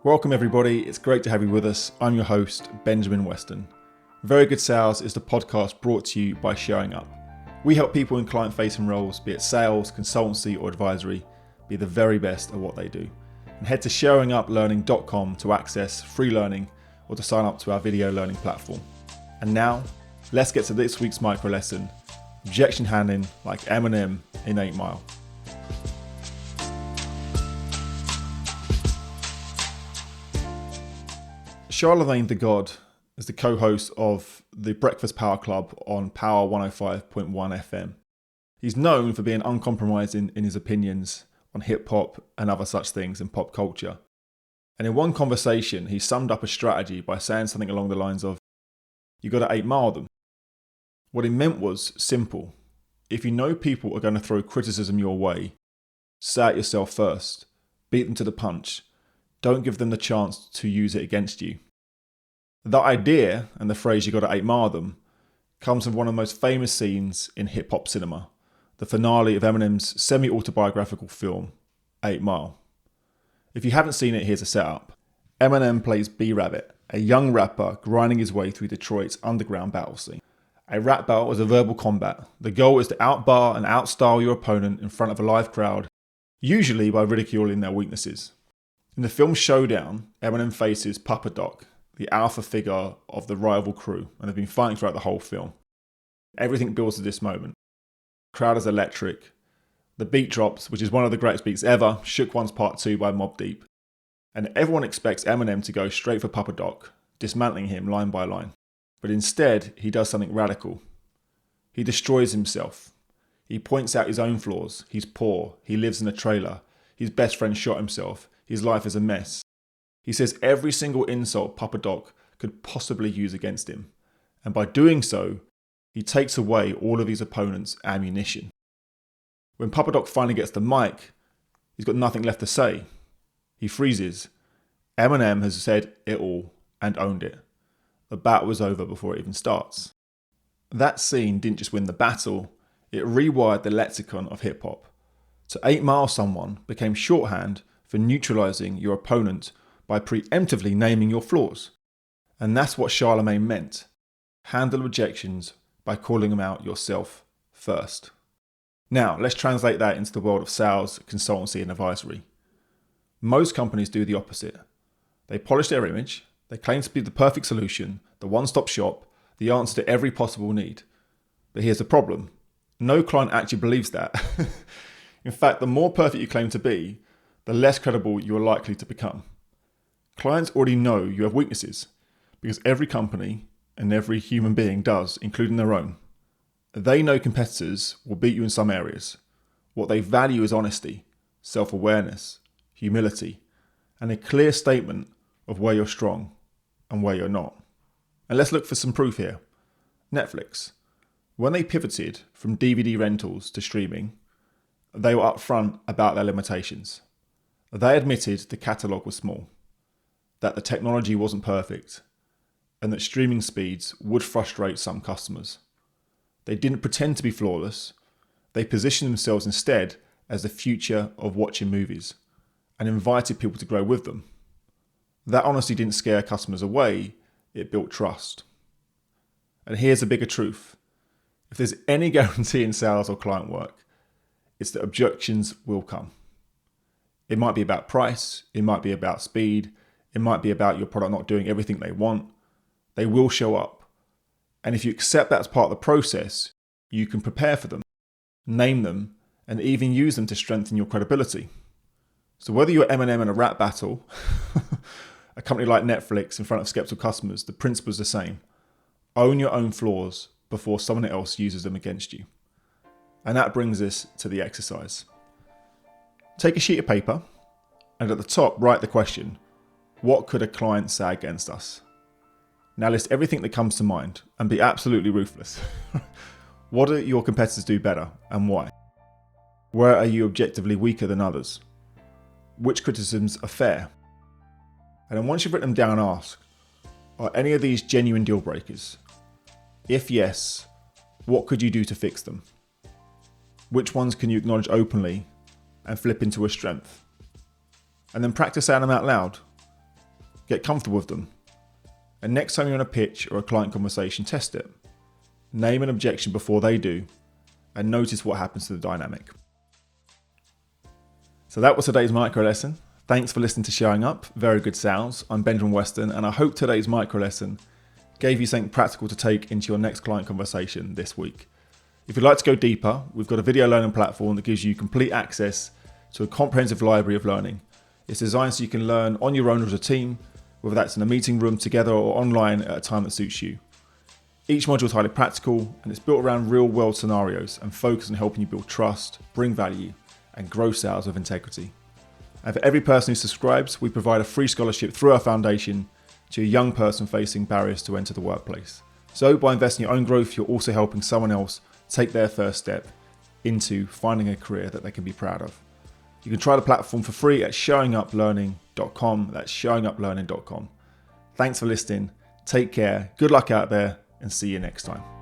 Welcome everybody, it's great to have you with us. I'm your host, Benjamin Weston. Very Good Sales is the podcast brought to you by Showing Up. We help people in client-facing roles, be it sales, consultancy or advisory, be the very best at what they do. And head to showinguplearning.com to access free learning or to sign up to our video learning platform. And now, let's get to this week's micro lesson, objection handling like Eminem in 8 Mile. Charlamagne the God is the co-host of the Breakfast Power Club on Power 105.1 FM. He's known for being uncompromising in his opinions on hip-hop and other such things in pop culture. And in one conversation, he summed up a strategy by saying something along the lines of, you got to 8 Mile them. What he meant was simple. If you know people are going to throw criticism your way, say it yourself first, beat them to the punch, don't give them the chance to use it against you. That idea, and the phrase you got to 8 Mile them, comes from one of the most famous scenes in hip-hop cinema, the finale of Eminem's semi-autobiographical film, 8 Mile. If you haven't seen it, here's a setup. Eminem plays B-Rabbit, a young rapper grinding his way through Detroit's underground battle scene. A rap battle is a verbal combat. The goal is to outbar and outstyle your opponent in front of a live crowd, usually by ridiculing their weaknesses. In the film's showdown, Eminem faces Papa Doc, the alpha figure of the rival crew, and they've been fighting throughout the whole film. Everything builds to this moment. The crowd is electric. The beat drops, which is one of the greatest beats ever, Shook Ones Part 2 by Mobb Deep. And everyone expects Eminem to go straight for Papa Doc, dismantling him line by line. But instead, he does something radical. He destroys himself. He points out his own flaws. He's poor. He lives in a trailer. His best friend shot himself. His life is a mess. He says every single insult Papa Doc could possibly use against him. And by doing so, he takes away all of his opponent's ammunition. When Papa Doc finally gets the mic, he's got nothing left to say. He freezes. Eminem has said it all and owned it. The battle was over before it even starts. That scene didn't just win the battle, it rewired the lexicon of hip-hop. To 8 Mile someone became shorthand for neutralizing your opponent by preemptively naming your flaws. And that's what Charlamagne meant. Handle objections by calling them out yourself first. Now, let's translate that into the world of sales, consultancy and advisory. Most companies do the opposite. They polish their image, they claim to be the perfect solution, the one-stop shop, the answer to every possible need. But here's the problem. No client actually believes that. In fact, the more perfect you claim to be, the less credible you are likely to become. Clients already know you have weaknesses because every company and every human being does, including their own. They know competitors will beat you in some areas. What they value is honesty, self-awareness, humility, and a clear statement of where you're strong and where you're not. And let's look for some proof here. Netflix. When they pivoted from DVD rentals to streaming, they were upfront about their limitations. They admitted the catalogue was small, that the technology wasn't perfect, and that streaming speeds would frustrate some customers. They didn't pretend to be flawless. They positioned themselves instead as the future of watching movies and invited people to grow with them. That honesty didn't scare customers away, it built trust. And here's a bigger truth. If there's any guarantee in sales or client work, it's that objections will come. It might be about price, it might be about speed, it might be about your product not doing everything they want. They will show up. And if you accept that as part of the process, you can prepare for them, name them, and even use them to strengthen your credibility. So whether you're Eminem in a rap battle, a company like Netflix in front of skeptical customers, the principle is the same. Own your own flaws before someone else uses them against you. And that brings us to the exercise. Take a sheet of paper and at the top write the question, what could a client say against us? Now list everything that comes to mind and be absolutely ruthless. What do your competitors do better and why? Where are you objectively weaker than others? Which criticisms are fair? And then once you've written them down, ask, are any of these genuine deal breakers? If yes, what could you do to fix them? Which ones can you acknowledge openly and flip into a strength? And then practice saying them out loud. Get comfortable with them. And next time you're on a pitch or a client conversation, test it. Name an objection before they do, and notice what happens to the dynamic. So that was today's micro lesson. Thanks for listening to Showing Up. Very good sounds. I'm Benjamin Weston, and I hope today's micro lesson gave you something practical to take into your next client conversation this week. If you'd like to go deeper, we've got a video learning platform that gives you complete access to a comprehensive library of learning. It's designed so you can learn on your own or as a team, whether that's in a meeting room together or online at a time that suits you. Each module is highly practical, and it's built around real world scenarios and focused on helping you build trust, bring value, and grow sales with integrity. And for every person who subscribes, we provide a free scholarship through our foundation to a young person facing barriers to enter the workplace. So by investing in your own growth, you're also helping someone else take their first step into finding a career that they can be proud of. You can try the platform for free at showinguplearning.com. That's showinguplearning.com. Thanks for listening. Take care. Good luck out there, and see you next time.